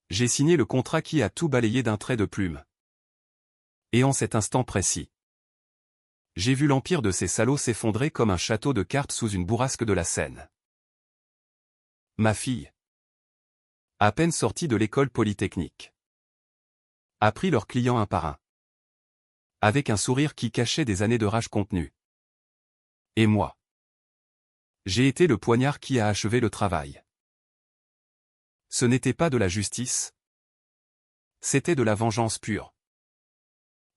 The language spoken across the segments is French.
J'ai signé le contrat qui a tout balayé d'un trait de plume. Et en cet instant précis, j'ai vu l'empire de ces salauds s'effondrer comme un château de cartes sous une bourrasque de la Seine. Ma fille, à peine sortie de l'école polytechnique, a pris leurs clients un par un, avec un sourire qui cachait des années de rage contenue. Et moi, j'ai été le poignard qui a achevé le travail. Ce n'était pas de la justice, c'était de la vengeance pure.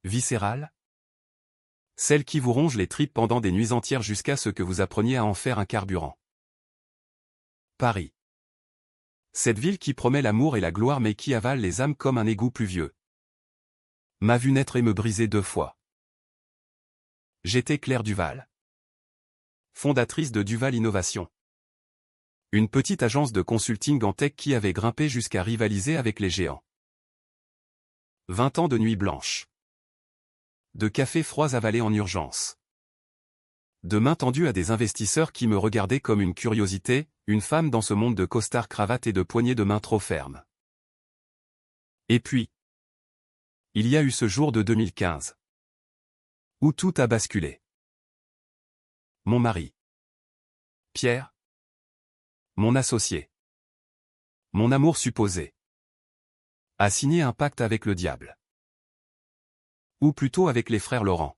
Viscérale, celle qui vous ronge les tripes pendant des nuits entières jusqu'à ce que vous appreniez à en faire un carburant. Paris. Cette ville qui promet l'amour et la gloire mais qui avale les âmes comme un égout pluvieux. M'a vu naître et me briser 2 fois. J'étais Claire Duval, fondatrice de Duval Innovation. Une petite agence de consulting en tech qui avait grimpé jusqu'à rivaliser avec les géants. 20 ans de nuits blanches. De cafés froids avalés en urgence. De mains tendues à des investisseurs qui me regardaient comme une curiosité, une femme dans ce monde de costard cravate et de poignées de main trop fermes. Et puis, il y a eu ce jour de 2015. Où tout a basculé. Mon mari. Pierre. Mon associé. Mon amour supposé. A signé un pacte avec le diable. Ou plutôt avec les frères Laurent.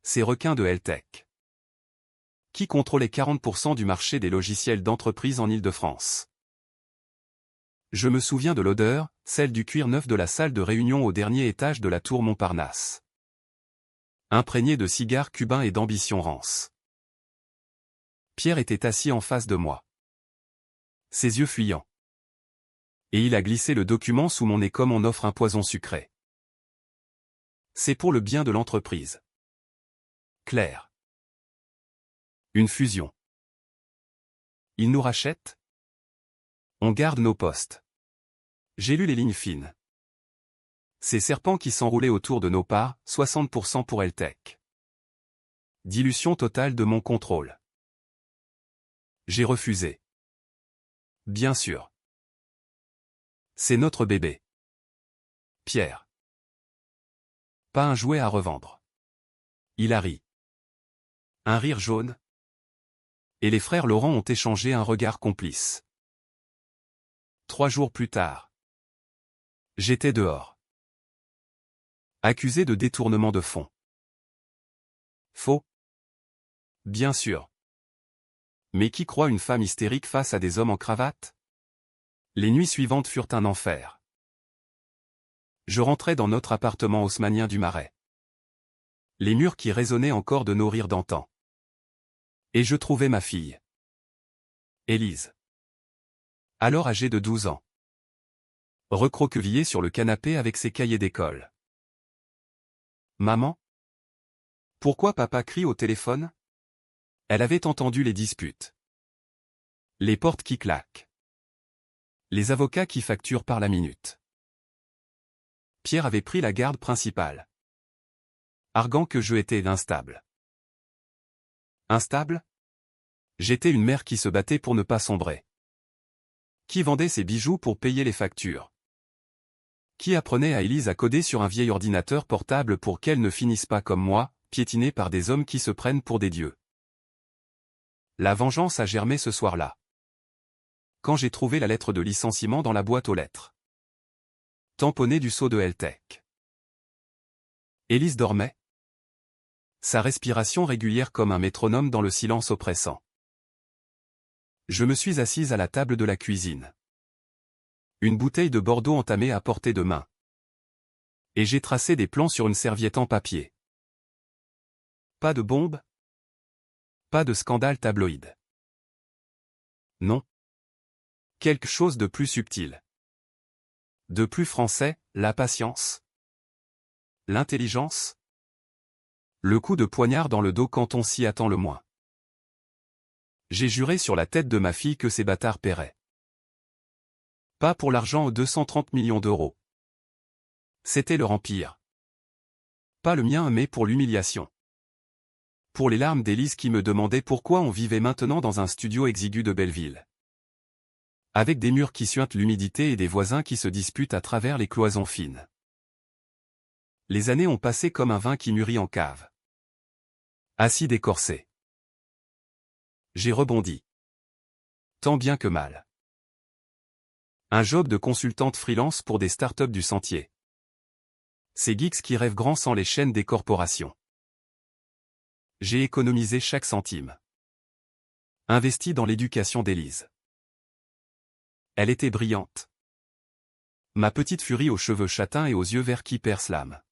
Ces requins de Heltech. Qui contrôlaient 40% du marché des logiciels d'entreprise en Île-de-France. Je me souviens de l'odeur, celle du cuir neuf de la salle de réunion au dernier étage de la tour Montparnasse. Imprégné de cigares cubains et d'ambition rance. Pierre était assis en face de moi. Ses yeux fuyants. Et il a glissé le document sous mon nez comme on offre un poison sucré. C'est pour le bien de l'entreprise. Claire. Une fusion. Ils nous rachètent? On garde nos postes. J'ai lu les lignes fines. Ces serpents qui s'enroulaient autour de nos parts, 60% pour Heltech. Dilution totale de mon contrôle. J'ai refusé. Bien sûr. C'est notre bébé. Pierre. Pas un jouet à revendre. Il a ri. Un rire jaune. Et les frères Laurent ont échangé un regard complice. 3 jours plus tard. J'étais dehors. Accusé de détournement de fonds. Faux. Bien sûr. Mais qui croit une femme hystérique face à des hommes en cravate? Les nuits suivantes furent un enfer. Je rentrais dans notre appartement haussmannien du Marais. Les murs qui résonnaient encore de nos rires d'antan. Et je trouvais ma fille. Élise. Alors âgée de 12 ans. Recroquevillée sur le canapé avec ses cahiers d'école. Maman? Pourquoi papa crie au téléphone? Elle avait entendu les disputes. Les portes qui claquent. Les avocats qui facturent par la minute. Pierre avait pris la garde principale. Arguant que je étais instable. Instable? J'étais une mère qui se battait pour ne pas sombrer. Qui vendait ses bijoux pour payer les factures. Qui apprenait à Élise à coder sur un vieil ordinateur portable pour qu'elle ne finisse pas comme moi, piétinée par des hommes qui se prennent pour des dieux. La vengeance a germé ce soir-là. Quand j'ai trouvé la lettre de licenciement dans la boîte aux lettres. Tamponnée du sceau de Heltech. Élise dormait. Sa respiration régulière comme un métronome dans le silence oppressant. Je me suis assise à la table de la cuisine. Une bouteille de Bordeaux entamée à portée de main. Et j'ai tracé des plans sur une serviette en papier. Pas de bombe? Pas de scandale tabloïd. Non. Quelque chose de plus subtil. De plus français, la patience. L'intelligence. Le coup de poignard dans le dos quand on s'y attend le moins. J'ai juré sur la tête de ma fille que ces bâtards paieraient. Pas pour l'argent aux 230 millions d'euros. C'était leur empire. Pas le mien mais pour l'humiliation. Pour les larmes d'Élise qui me demandait pourquoi on vivait maintenant dans un studio exigu de Belleville. Avec des murs qui suintent l'humidité et des voisins qui se disputent à travers les cloisons fines. Les années ont passé comme un vin qui mûrit en cave. Acide et corsé. J'ai rebondi. Tant bien que mal. Un job de consultante freelance pour des startups du sentier. Ces geeks qui rêvent grand sans les chaînes des corporations. J'ai économisé chaque centime. Investi dans l'éducation d'Élise. Elle était brillante. Ma petite furie aux cheveux châtains et aux yeux verts qui percent l'âme.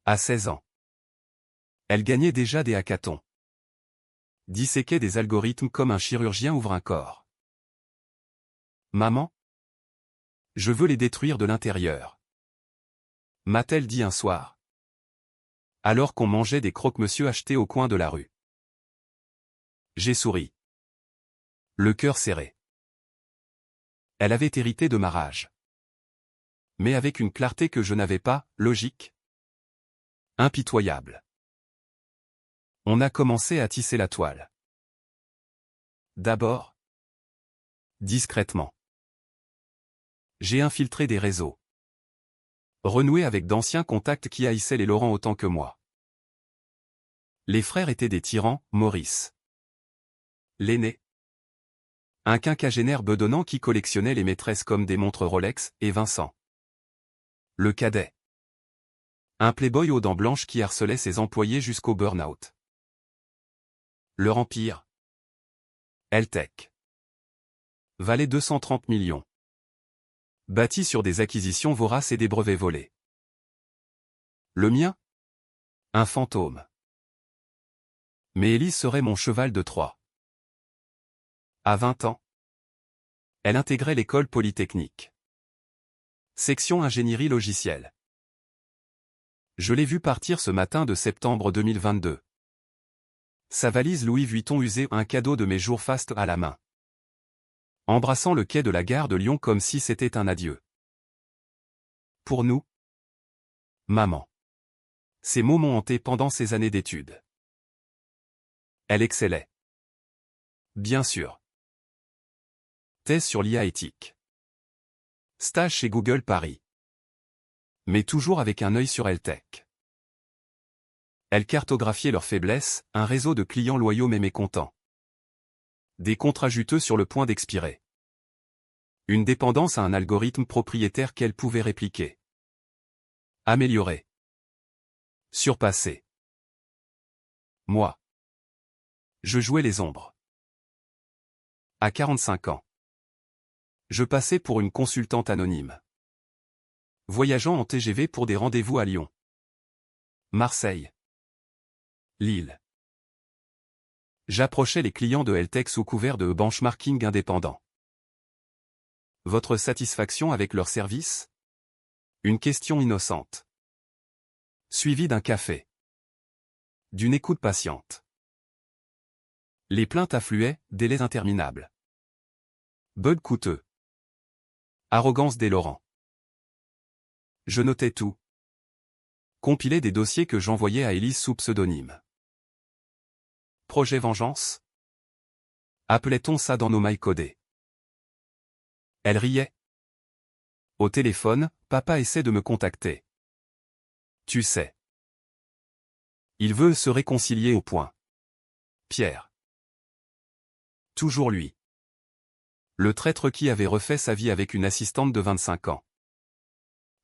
À 16 ans. Elle gagnait déjà des hackathons. Disséquait des algorithmes comme un chirurgien ouvre un corps. Maman? Je veux les détruire de l'intérieur. M'a-t-elle dit un soir. Alors qu'on mangeait des croque-monsieur achetés au coin de la rue. J'ai souri. Le cœur serré. Elle avait hérité de ma rage. Mais avec une clarté que je n'avais pas, logique. Impitoyable. On a commencé à tisser la toile. D'abord. Discrètement. J'ai infiltré des réseaux. Renoué avec d'anciens contacts qui haïssaient les Laurent autant que moi. Les frères étaient des tyrans, Maurice. L'aîné. Un quinquagénaire bedonnant qui collectionnait les maîtresses comme des montres Rolex, et Vincent. Le cadet. Un playboy aux dents blanches qui harcelait ses employés jusqu'au burn-out. Leur empire. Eltech. Valait 230 millions. Bâti sur des acquisitions voraces et des brevets volés. Le mien? Un fantôme. Mais Élise serait mon cheval de Troie. À 20 ans. Elle intégrait l'école polytechnique. Section ingénierie logicielle. Je l'ai vue partir ce matin de septembre 2022. Sa valise Louis Vuitton usée, un cadeau de mes jours fastes à la main. Embrassant le quai de la gare de Lyon comme si c'était un adieu. Pour nous. Maman. Ces mots m'ont hanté pendant ces années d'études. Elle excellait. Bien sûr. Thèse sur l'IA éthique. Stage chez Google Paris. Mais toujours avec un œil sur Eltech. Elle cartographiait leurs faiblesses, un réseau de clients loyaux mais mécontents. Des contrats juteux sur le point d'expirer. Une dépendance à un algorithme propriétaire qu'elle pouvait répliquer. Améliorer. Surpasser. Moi. Je jouais les ombres. À 45 ans. Je passais pour une consultante anonyme. Voyageant en TGV pour des rendez-vous à Lyon. Marseille. Lille. J'approchais les clients de Eltech sous couvert de benchmarking indépendant. Votre satisfaction avec leur service? Une question innocente. Suivie d'un café. D'une écoute patiente. Les plaintes affluaient, délais interminables. Bugs coûteux. Arrogance des Laurent. Je notais tout. Compilais des dossiers que j'envoyais à Élise sous pseudonyme. Projet vengeance? Appelait-on ça dans nos mails codés? Elle riait. Au téléphone, papa essaie de me contacter. Tu sais. Il veut se réconcilier au point. Pierre. Toujours lui. Le traître qui avait refait sa vie avec une assistante de 25 ans.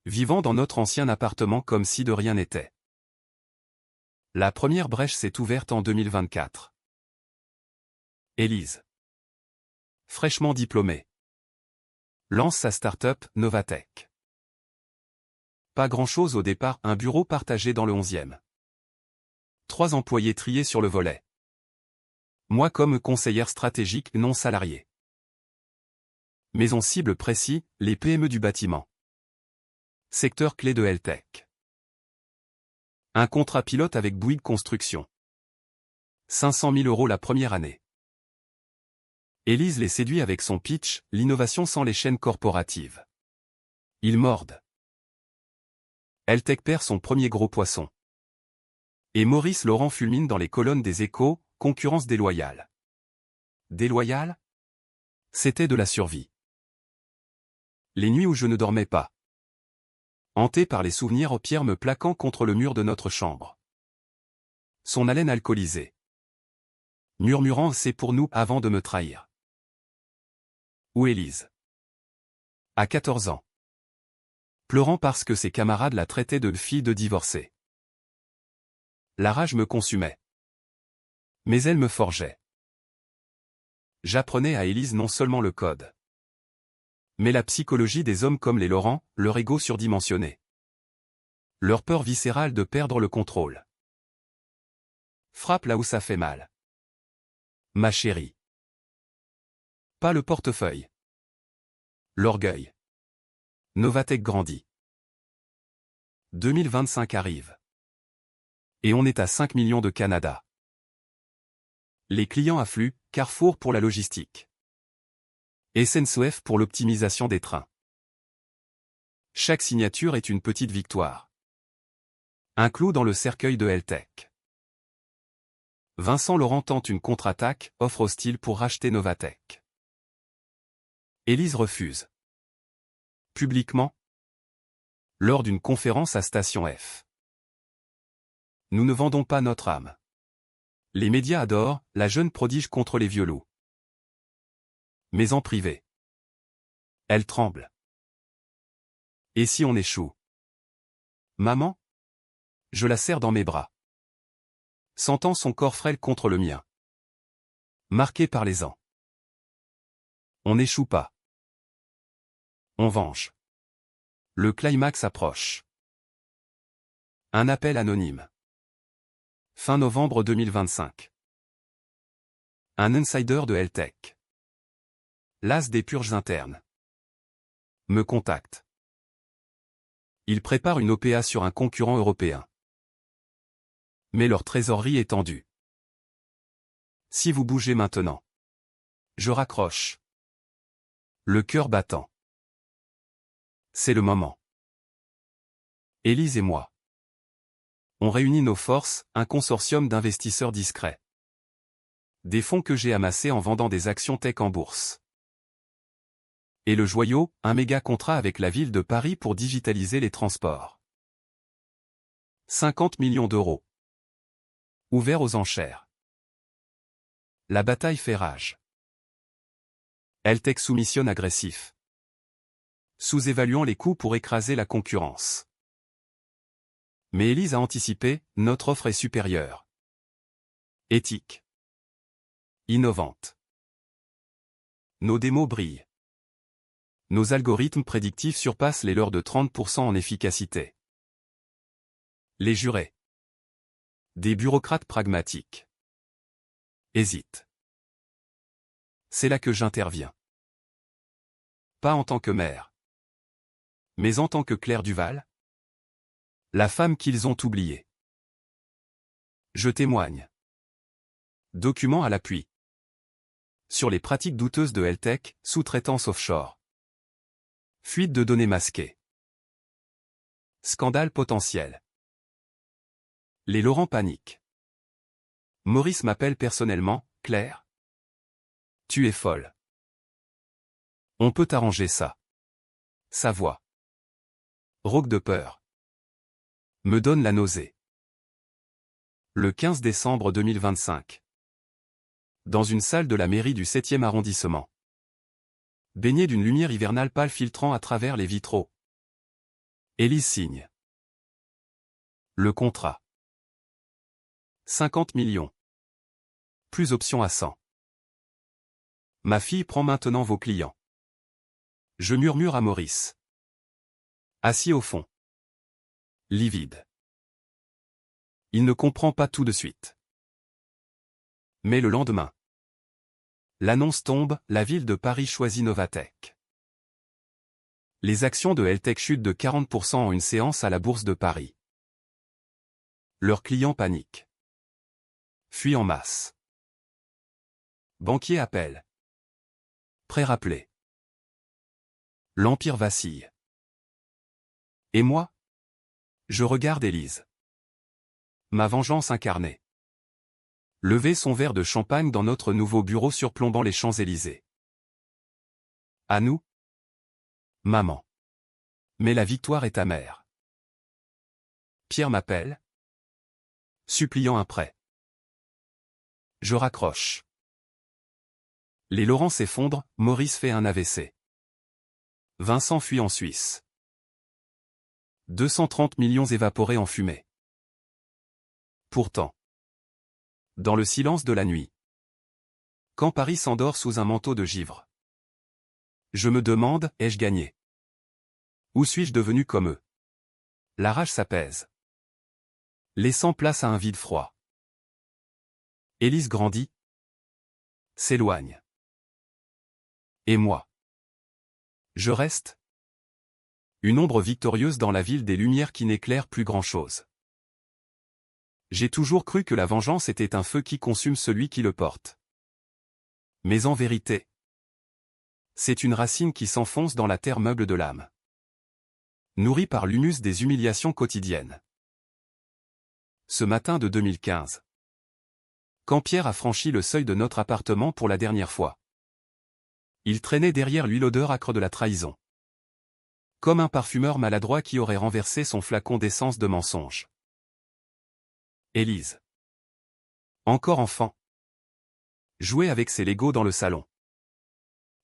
Vivant dans notre ancien appartement comme si de rien n'était. La première brèche s'est ouverte en 2024. Élise. Fraîchement diplômée. Lance sa start-up, Novatech. Pas grand-chose au départ, un bureau partagé dans le 11e. 3 employés triés sur le volet. Moi comme conseillère stratégique non salariée. Mais on cible précis, les PME du bâtiment. Secteur clé de Eltech. Un contrat pilote avec Bouygues Construction. 500 000 € la première année. Élise les séduit avec son pitch, l'innovation sans les chaînes corporatives. Ils mordent. Eltech perd son premier gros poisson. Et Maurice Laurent fulmine dans les colonnes des Échos, concurrence déloyale. Déloyale? C'était de la survie. Les nuits où je ne dormais pas. Hanté par les souvenirs, Pierre me plaquant contre le mur de notre chambre. Son haleine alcoolisée. Murmurant « c'est pour nous » avant de me trahir. Ou Élise. À 14 ans. Pleurant parce que ses camarades la traitaient de fille de divorcée. La rage me consumait. Mais elle me forgeait. J'apprenais à Élise non seulement le code, mais la psychologie des hommes comme les Laurent, leur ego surdimensionné. Leur peur viscérale de perdre le contrôle. Frappe là où ça fait mal. Ma chérie. Pas le portefeuille. L'orgueil. Novatech grandit. 2025 arrive. Et on est à 5 millions de Canada. Les clients affluent, Carrefour pour la logistique. SNCF pour l'optimisation des trains. Chaque signature est une petite victoire. Un clou dans le cercueil de Heltech. Vincent Laurent tente une contre-attaque, offre hostile pour racheter Novatech. Élise refuse. Publiquement. Lors d'une conférence à Station F. Nous ne vendons pas notre âme. Les médias adorent, la jeune prodige contre les vieux loups. Mais en privé. Elle tremble. Et si on échoue? Maman? Je la serre dans mes bras. Sentant son corps frêle contre le mien. Marqué par les ans. On n'échoue pas. On venge. Le climax approche. Un appel anonyme. Fin novembre 2025. Un insider de Heltech. Las des purges internes. Me contacte. Il prépare une OPA sur un concurrent européen. Mais leur trésorerie est tendue. Si vous bougez maintenant. Je raccroche. Le cœur battant. C'est le moment. Élise et moi. On réunit nos forces, un consortium d'investisseurs discrets. Des fonds que j'ai amassés en vendant des actions tech en bourse. Et le joyau, un méga contrat avec la ville de Paris pour digitaliser les transports. 50 millions d'euros. Ouvert aux enchères. La bataille fait rage. Heltech soumissionne agressif. Sous-évaluant les coûts pour écraser la concurrence. Mais Élise a anticipé, notre offre est supérieure. Éthique. Innovante. Nos démos brillent. Nos algorithmes prédictifs surpassent les leurs de 30% en efficacité. Les jurés. Des bureaucrates pragmatiques. Hésitent. C'est là que j'interviens. Pas en tant que mère. Mais en tant que Claire Duval. La femme qu'ils ont oubliée. Je témoigne. Documents à l'appui. Sur les pratiques douteuses de Heltech, sous-traitance offshore. Fuite de données masquées. Scandale potentiel. Les Laurent paniquent. Maurice m'appelle personnellement, Claire. Tu es folle. On peut arranger ça. Sa voix. Rauque de peur. Me donne la nausée. Le 15 décembre 2025. Dans une salle de la mairie du 7e arrondissement. Baigné d'une lumière hivernale pâle filtrant à travers les vitraux. Élise signe. Le contrat. 50 millions. Plus option à 100. Ma fille prend maintenant vos clients. Je murmure à Maurice. Assis au fond. Livide. Il ne comprend pas tout de suite. Mais le lendemain. L'annonce tombe, la ville de Paris choisit Novatech. Les actions de Heltech chutent de 40% en une séance à la bourse de Paris. Leurs clients paniquent. Fuient en masse. Banquier appelle. Prêt rappelé. L'empire vacille. Et moi? Je regarde Élise. Ma vengeance incarnée. Lever son verre de champagne dans notre nouveau bureau surplombant les Champs-Élysées. À nous? Maman. Mais la victoire est amère. Pierre m'appelle, suppliant un prêt. Je raccroche. Les Laurent s'effondrent, Maurice fait un AVC. Vincent fuit en Suisse. 230 millions évaporés en fumée. Pourtant. Dans le silence de la nuit. Quand Paris s'endort sous un manteau de givre. Je me demande, ai-je gagné? Ou suis-je devenu comme eux? La rage s'apaise. Laissant place à un vide froid. Élise grandit. S'éloigne. Et moi? Je reste. Une ombre victorieuse dans la ville des lumières qui n'éclairent plus grand-chose. J'ai toujours cru que la vengeance était un feu qui consume celui qui le porte. Mais en vérité, c'est une racine qui s'enfonce dans la terre meuble de l'âme. Nourrie par l'humus des humiliations quotidiennes. Ce matin de 2015. Quand Pierre a franchi le seuil de notre appartement pour la dernière fois. Il traînait derrière lui l'odeur âcre de la trahison. Comme un parfumeur maladroit qui aurait renversé son flacon d'essence de mensonge. Élise. Encore enfant. Jouait avec ses Legos dans le salon.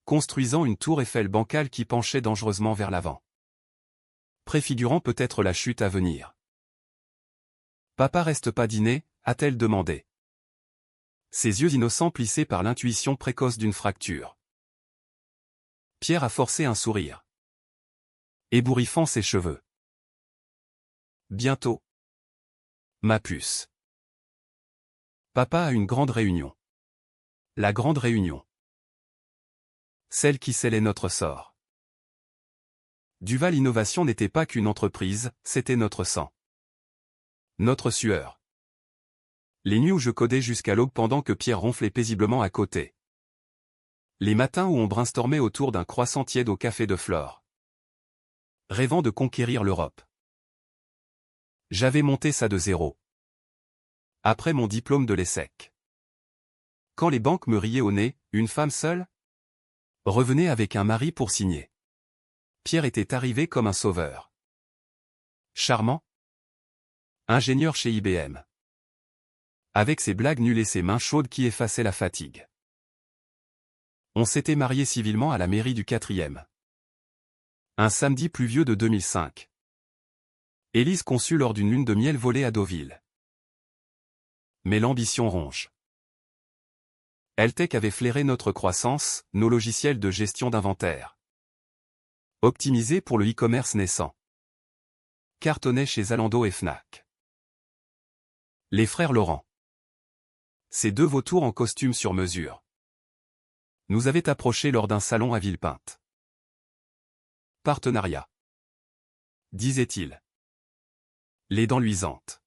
Construisant une tour Eiffel bancale qui penchait dangereusement vers l'avant. Préfigurant peut-être la chute à venir. Papa reste pas dîner, a-t-elle demandé. Ses yeux innocents plissés par l'intuition précoce d'une fracture. Pierre a forcé un sourire. Ébouriffant ses cheveux. Bientôt. Ma puce. Papa a une grande réunion. La grande réunion. Celle qui scellait notre sort. Duval Innovation n'était pas qu'une entreprise, c'était notre sang. Notre sueur. Les nuits où je codais jusqu'à l'aube pendant que Pierre ronflait paisiblement à côté. Les matins où on brainstormait autour d'un croissant tiède au café de Flore. Rêvant de conquérir l'Europe. J'avais monté ça de zéro. Après mon diplôme de l'ESSEC. Quand les banques me riaient au nez, une femme seule revenait avec un mari pour signer. Pierre était arrivé comme un sauveur. Charmant. Ingénieur chez IBM. Avec ses blagues nulles et ses mains chaudes qui effaçaient la fatigue. On s'était marié civilement à la mairie du 4e. Un samedi pluvieux de 2005. Élise conçut lors d'une lune de miel volée à Deauville. Mais l'ambition ronge. Eltech avait flairé notre croissance, nos logiciels de gestion d'inventaire. Optimisés pour le e-commerce naissant. Cartonnaient chez Zalando et Fnac. Les frères Laurent. Ces deux vautours en costume sur mesure. Nous avaient approchés lors d'un salon à Villepinte. Partenariat. Disait-il. Les dents luisantes.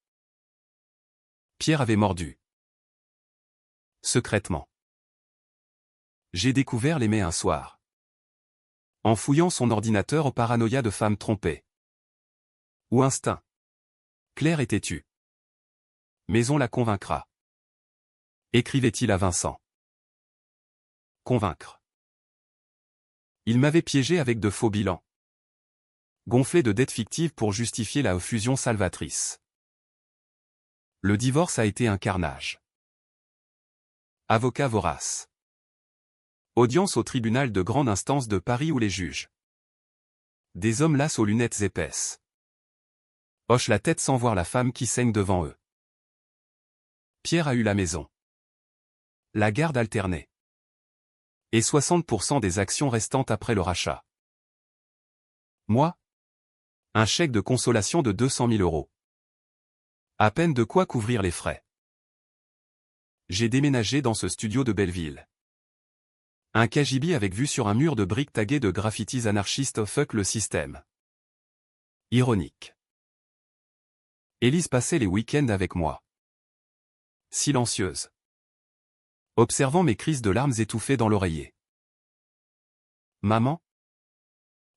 Pierre avait mordu. Secrètement. J'ai découvert l'aimer un soir. En fouillant son ordinateur au paranoïa de femme trompée. Ou instinct. Claire est têtue. Mais on la convaincra. Écrivait-il à Vincent. Convaincre. Il m'avait piégé avec de faux bilans. Gonflé de dettes fictives pour justifier la fusion salvatrice. Le divorce a été un carnage. Avocat vorace. Audience au tribunal de grande instance de Paris où les juges. Des hommes lasses aux lunettes épaisses. Hochent la tête sans voir la femme qui saigne devant eux. Pierre a eu la maison. La garde alternée. Et 60% des actions restantes après le rachat. Moi? Un chèque de consolation de 200 000 €. À peine de quoi couvrir les frais. J'ai déménagé dans ce studio de Belleville. Un cagibi avec vue sur un mur de briques taguées de graffitis anarchistes fuck le système. Ironique. Élise passait les week-ends avec moi. Silencieuse. Observant mes crises de larmes étouffées dans l'oreiller. Maman?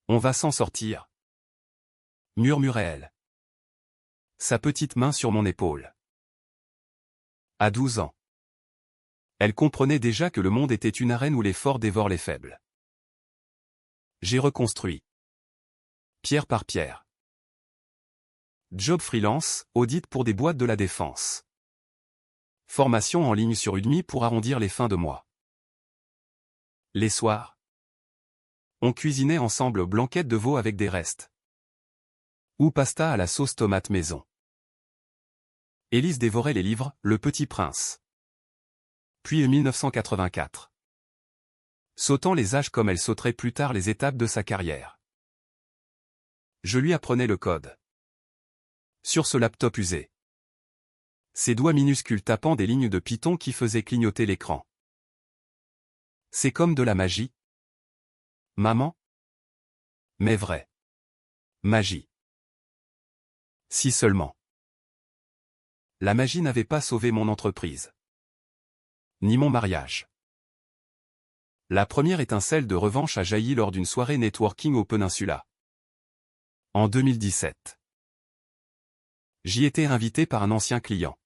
On va s'en sortir. Murmurait-elle. Sa petite main sur mon épaule. À 12 ans. Elle comprenait déjà que le monde était une arène où les forts dévorent les faibles. J'ai reconstruit. Pierre par pierre. Job freelance, audit pour des boîtes de la défense. Formation en ligne sur Udemy pour arrondir les fins de mois. Les soirs. On cuisinait ensemble blanquette de veau avec des restes. Ou pasta à la sauce tomate maison. Élise dévorait les livres, Le Petit Prince. Puis 1984. Sautant les âges comme elle sauterait plus tard les étapes de sa carrière. Je lui apprenais le code. Sur ce laptop usé. Ses doigts minuscules tapant des lignes de Python qui faisaient clignoter l'écran. C'est comme de la magie. Maman? Mais vrai. Magie. Si seulement. La magie n'avait pas sauvé mon entreprise. Ni mon mariage. La première étincelle de revanche a jailli lors d'une soirée networking au Peninsula. En 2017. J'y étais invité par un ancien client.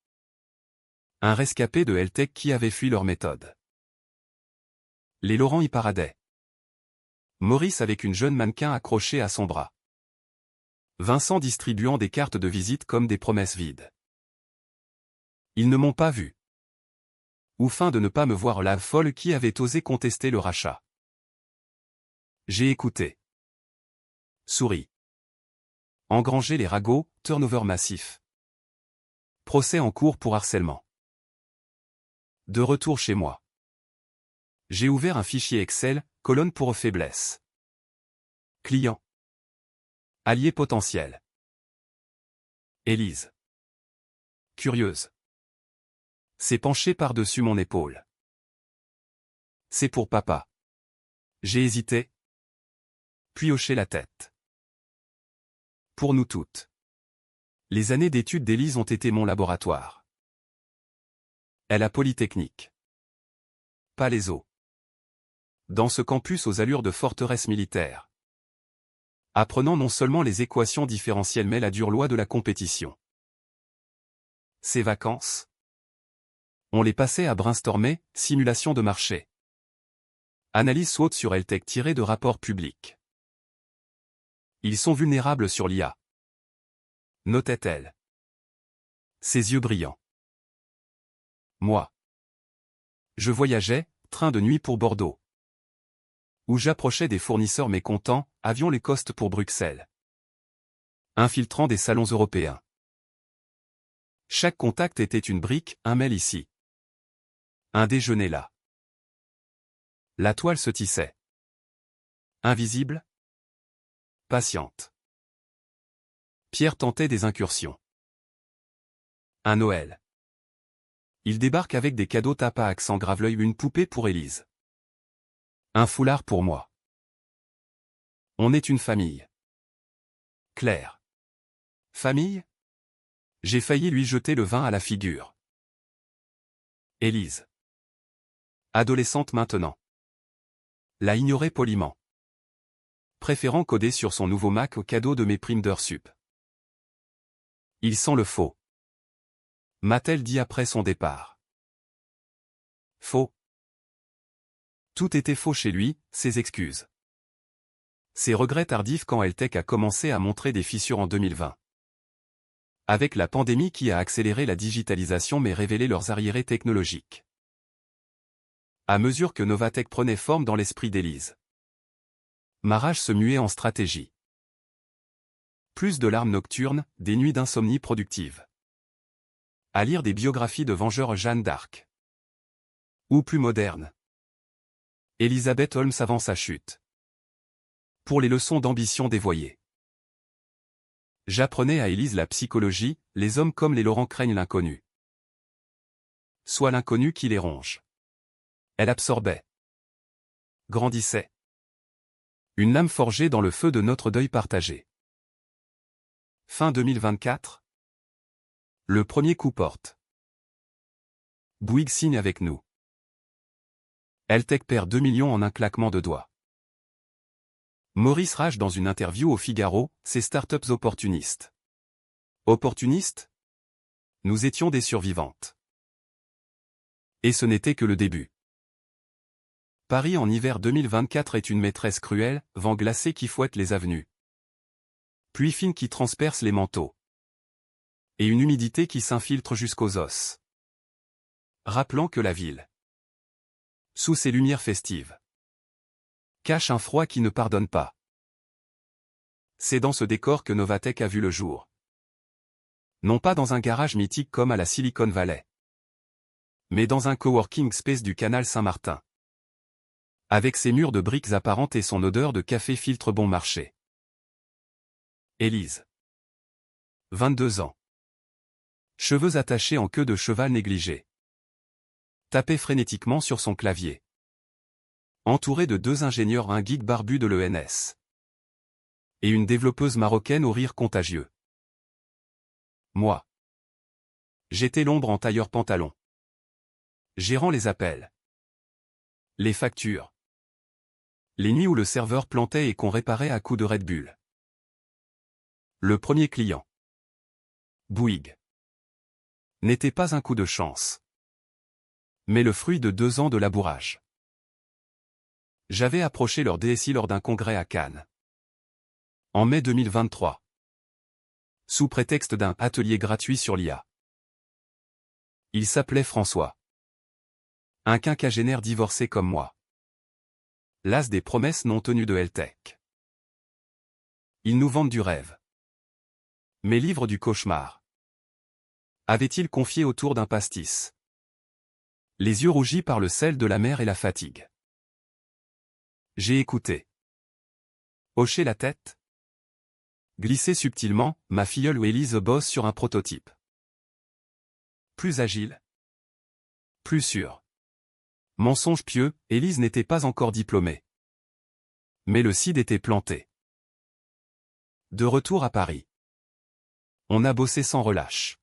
Un rescapé de Heltech qui avait fui leur méthode. Les Laurent y paradaient. Maurice avec une jeune mannequin accrochée à son bras. Vincent distribuant des cartes de visite comme des promesses vides. Ils ne m'ont pas vu. Ou fin de ne pas me voir la folle qui avait osé contester le rachat. J'ai écouté. Souri. Engranger les ragots, turnover massif. Procès en cours pour harcèlement. De retour chez moi. J'ai ouvert un fichier Excel, colonne pour faiblesse. Client. Allié potentiel. Élise. Curieuse. S'est penchée par-dessus mon épaule. C'est pour papa. J'ai hésité. Puis hoché la tête. Pour nous toutes. Les années d'études d'Élise ont été mon laboratoire. Elle a Polytechnique. Pas les eaux. Dans ce campus aux allures de forteresse militaire. Apprenant non seulement les équations différentielles mais la dure loi de la compétition. Ses vacances. On les passait à brainstormer, simulation de marché. Analyse SWOT sur Heltech tirée de rapports publics. Ils sont vulnérables sur l'IA. Notait-elle. Ses yeux brillants. Moi. Je voyageais, train de nuit pour Bordeaux. Où j'approchais des fournisseurs mécontents, avion les costes pour Bruxelles. Infiltrant des salons européens. Chaque contact était une brique, un mail ici. Un déjeuner là. La toile se tissait. Invisible. Patiente. Pierre tentait des incursions. Un Noël. Il débarque avec des cadeaux tape à accent grave-l'œil, une poupée pour Élise. Un foulard pour moi. On est une famille. Claire. Famille? J'ai failli lui jeter le vin à la figure. Élise. Adolescente maintenant. L'a ignoré poliment. Préférant coder sur son nouveau Mac au cadeau de mes primes d'heures sup. Il sent le faux. M'a-t-elle dit après son départ. Faux. Tout était faux chez lui, ses excuses. Ses regrets tardifs quand Heltech a commencé à montrer des fissures en 2020. Avec la pandémie qui a accéléré la digitalisation mais révélé leurs arriérés technologiques. À mesure que Novatech prenait forme dans l'esprit d'Élise. Ma rage se muait en stratégie. Plus de larmes nocturnes, des nuits d'insomnie productive. À lire des biographies de vengeurs Jeanne d'Arc. Ou plus modernes. Elisabeth Holmes avant sa chute. Pour les leçons d'ambition dévoyées. J'apprenais à Élise la psychologie, les hommes comme les Laurent craignent l'inconnu. Soit l'inconnu qui les ronge. Elle absorbait. Grandissait. Une lame forgée dans le feu de notre deuil partagé. Fin 2024. Le premier coup porte. Bouygues signe avec nous. Heltech perd 2 millions en un claquement de doigts. Maurice rage dans une interview au Figaro, ces startups opportunistes. Opportunistes? Nous étions des survivantes. Et ce n'était que le début. Paris en hiver 2024 est une maîtresse cruelle, vent glacé qui fouette les avenues. Pluie fine qui transperce les manteaux. Et une humidité qui s'infiltre jusqu'aux os. Rappelant que la ville, sous ses lumières festives, cache un froid qui ne pardonne pas. C'est dans ce décor que Novatech a vu le jour. Non pas dans un garage mythique comme à la Silicon Valley, mais dans un coworking space du canal Saint-Martin. Avec ses murs de briques apparentes et son odeur de café filtre bon marché. Élise. 22 ans. Cheveux attachés en queue de cheval négligée. Tapait frénétiquement sur son clavier. Entourée de 2 ingénieurs, un geek barbu de l'ENS. Et une développeuse marocaine au rire contagieux. Moi. J'étais l'ombre en tailleur pantalon. Gérant les appels. Les factures. Les nuits où le serveur plantait et qu'on réparait à coups de Red Bull. Le premier client. Bouygues. N'était pas un coup de chance, mais le fruit de 2 ans de labourage. J'avais approché leur DSI lors d'un congrès à Cannes. En mai 2023. Sous prétexte d'un atelier gratuit sur l'IA. Il s'appelait François. Un quinquagénaire divorcé comme moi. Las des promesses non tenues de Heltech. Ils nous vendent du rêve. Mais livre du cauchemar. Avait-il confié autour d'un pastis. Les yeux rougis par le sel de la mer et la fatigue. J'ai écouté. Hoché la tête. Glissé subtilement, ma filleule ou Élise bosse sur un prototype. Plus agile. Plus sûr. Mensonge pieux, Élise n'était pas encore diplômée. Mais le CID était planté. De retour à Paris. On a bossé sans relâche.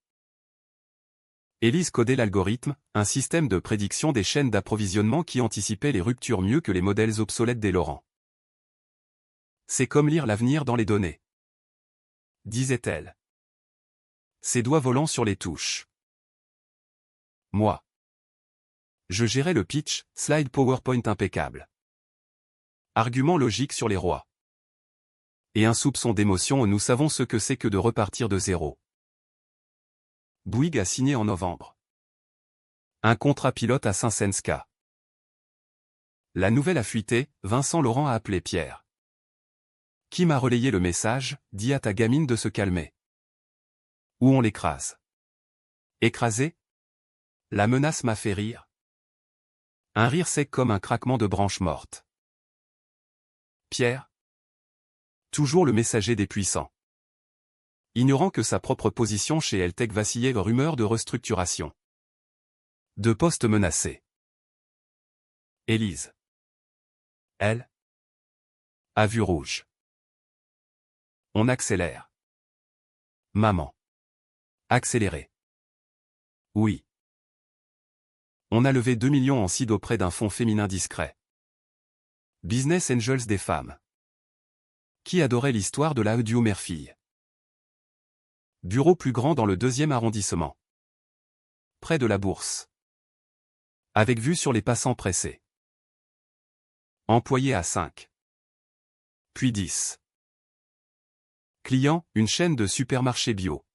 Élise codait l'algorithme, un système de prédiction des chaînes d'approvisionnement qui anticipait les ruptures mieux que les modèles obsolètes des Laurent. C'est comme lire l'avenir dans les données, disait-elle. Ses doigts volant sur les touches. Moi. Je gérais le pitch, slide PowerPoint impeccable. Argument logique sur les rois. Et un soupçon d'émotion, nous savons ce que c'est que de repartir de zéro. Bouygues a signé en novembre. Un contrat pilote à Saint-Senska. La nouvelle a fuité, Vincent Laurent a appelé Pierre. Qui m'a relayé le message, dis à ta gamine de se calmer. Ou on l'écrase. Écrasé? La menace m'a fait rire. Un rire sec comme un craquement de branches mortes. Pierre? Toujours le messager des puissants. Ignorant que sa propre position chez Heltech vacillait, rumeur de restructuration. De postes menacés. Élise. Elle? A vu rouge. On accélère. Maman. Accélérer. Oui. On a levé 2 millions en seed auprès d'un fonds féminin discret. Business Angels des femmes. Qui adorait l'histoire de la duo mère-fille. Bureau plus grand dans le 2e arrondissement. Près de la Bourse. Avec vue sur les passants pressés. Employé à 5. Puis 10. Client, une chaîne de supermarchés bio.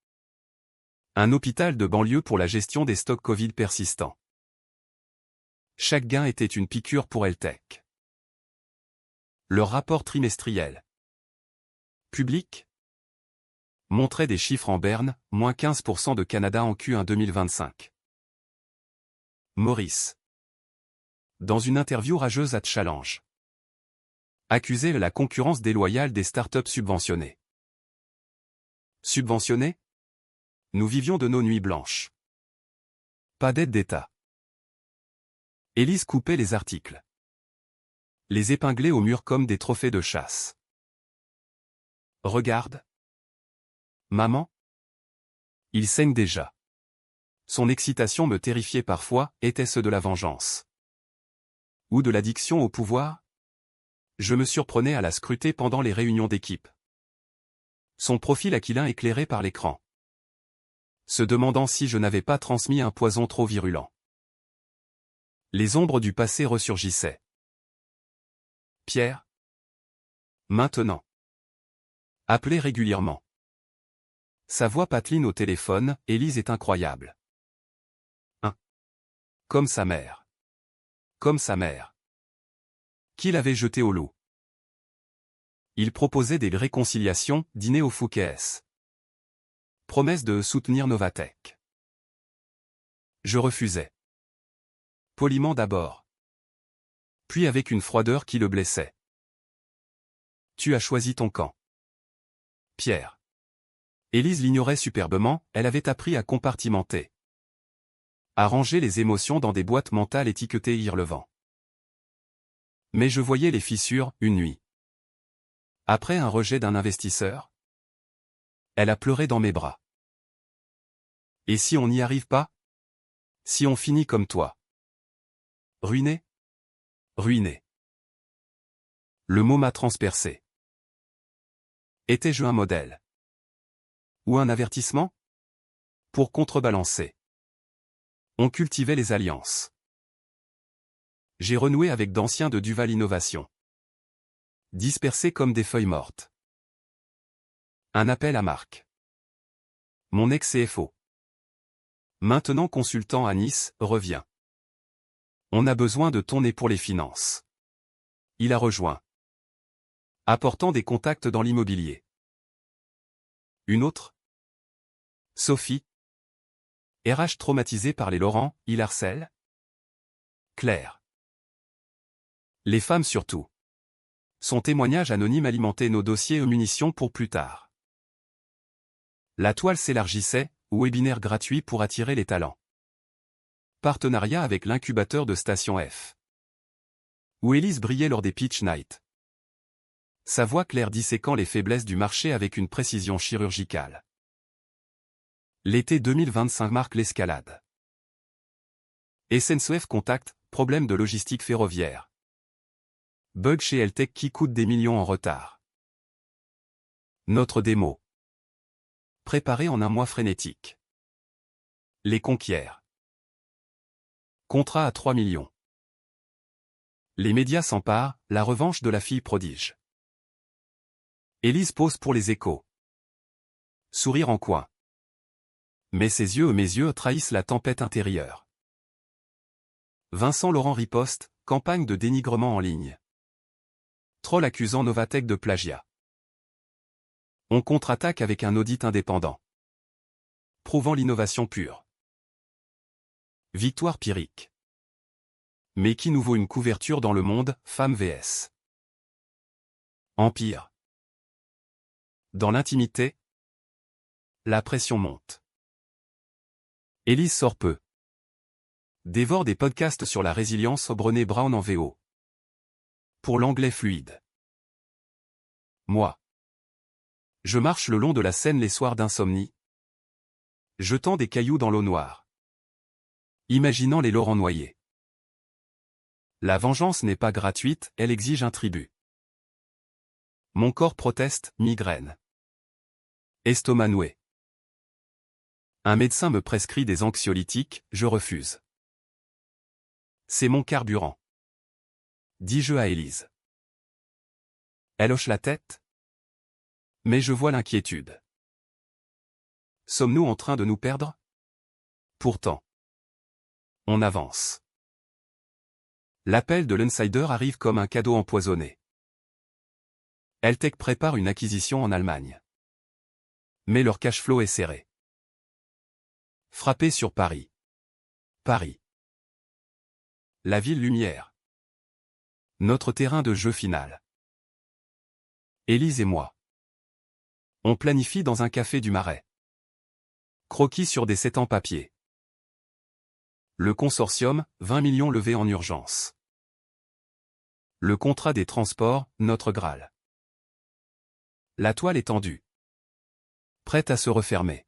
Un hôpital de banlieue pour la gestion des stocks Covid persistants. Chaque gain était une piqûre pour Heltech. Leur rapport trimestriel. Public. Montrait des chiffres en berne, moins 15% de Canada en Q1 2025. Maurice. Dans une interview rageuse à Challenge. Accusait la concurrence déloyale des startups subventionnées. Subventionnées? Nous vivions de nos nuits blanches. Pas d'aide d'État. Élise coupait les articles. Les épinglait au mur comme des trophées de chasse. Regarde. Maman? Il saigne déjà. Son excitation me terrifiait parfois, était-ce de la vengeance? Ou de l'addiction au pouvoir? Je me surprenais à la scruter pendant les réunions d'équipe. Son profil aquilin éclairé par l'écran. Se demandant si je n'avais pas transmis un poison trop virulent. Les ombres du passé ressurgissaient. Pierre. Maintenant. Appelez régulièrement. Sa voix pateline au téléphone, Élise est incroyable. Comme sa mère. Comme sa mère. Qui l'avait jeté au loup. Il proposait des réconciliations, dîner au Fouquet's. Promesse de soutenir Novatek. Je refusais. Poliment d'abord. Puis avec une froideur qui le blessait. Tu as choisi ton camp. Pierre. Élise l'ignorait superbement, elle avait appris à compartimenter. À ranger les émotions dans des boîtes mentales étiquetées irrelevant. Mais je voyais les fissures, une nuit. Après un rejet d'un investisseur, elle a pleuré dans mes bras. Et si on n'y arrive pas? Si on finit comme toi? Ruiné? Ruiné. Le mot m'a transpercé. Étais-je un modèle? Ou un avertissement? Pour contrebalancer. On cultivait les alliances. J'ai renoué avec d'anciens de Duval Innovation. Dispersés comme des feuilles mortes. Un appel à Marc. Mon ex-CFO. Maintenant consultant à Nice, revient. On a besoin de ton nez pour les finances. Il a rejoint. Apportant des contacts dans l'immobilier. Une autre? Sophie. RH traumatisée par les Laurent, il harcèle? Claire. Les femmes surtout. Son témoignage anonyme alimentait nos dossiers aux munitions pour plus tard. La toile s'élargissait, webinaire gratuit pour attirer les talents. Partenariat avec l'incubateur de Station F. Où Élise brillait lors des pitch nights. Sa voix claire disséquant les faiblesses du marché avec une précision chirurgicale. L'été 2025 marque l'escalade. SNCF Contact, problème de logistique ferroviaire. Bug chez LTech qui coûte des millions en retard. Notre démo. Préparée en un mois frénétique. Les conquières. Contrat à 3 millions. Les médias s'emparent, la revanche de la fille prodige. Élise pose pour les Échos. Sourire en coin. Mais ses yeux et mes yeux trahissent la tempête intérieure. Vincent Laurent riposte, campagne de dénigrement en ligne. Troll accusant Novatek de plagiat. On contre-attaque avec un audit indépendant. Prouvant l'innovation pure. Victoire pyrrhique. Mais qui nous vaut une couverture dans Le Monde, Femme vs. Empire. Dans l'intimité, la pression monte. Élise sort peu. Dévore des podcasts sur la résilience au Brené Brown en VO. Pour l'anglais fluide. Moi. Je marche le long de la Seine les soirs d'insomnie. Jetant des cailloux dans l'eau noire. Imaginant les Laurent noyés. La vengeance n'est pas gratuite, elle exige un tribut. Mon corps proteste, migraine. Estomac noué. Un médecin me prescrit des anxiolytiques, je refuse. C'est mon carburant. Dis-je à Élise. Elle hoche la tête. Mais je vois l'inquiétude. Sommes-nous en train de nous perdre? Pourtant. On avance. L'appel de l'insider arrive comme un cadeau empoisonné. LTech prépare une acquisition en Allemagne. Mais leur cash flow est serré. Frappé sur Paris. Paris. La ville lumière. Notre terrain de jeu final. Élise et moi. On planifie dans un café du Marais. Croquis sur des 7 ans papier. Le consortium, 20 millions levés en urgence. Le contrat des transports, notre Graal. La toile est tendue. Prête à se refermer.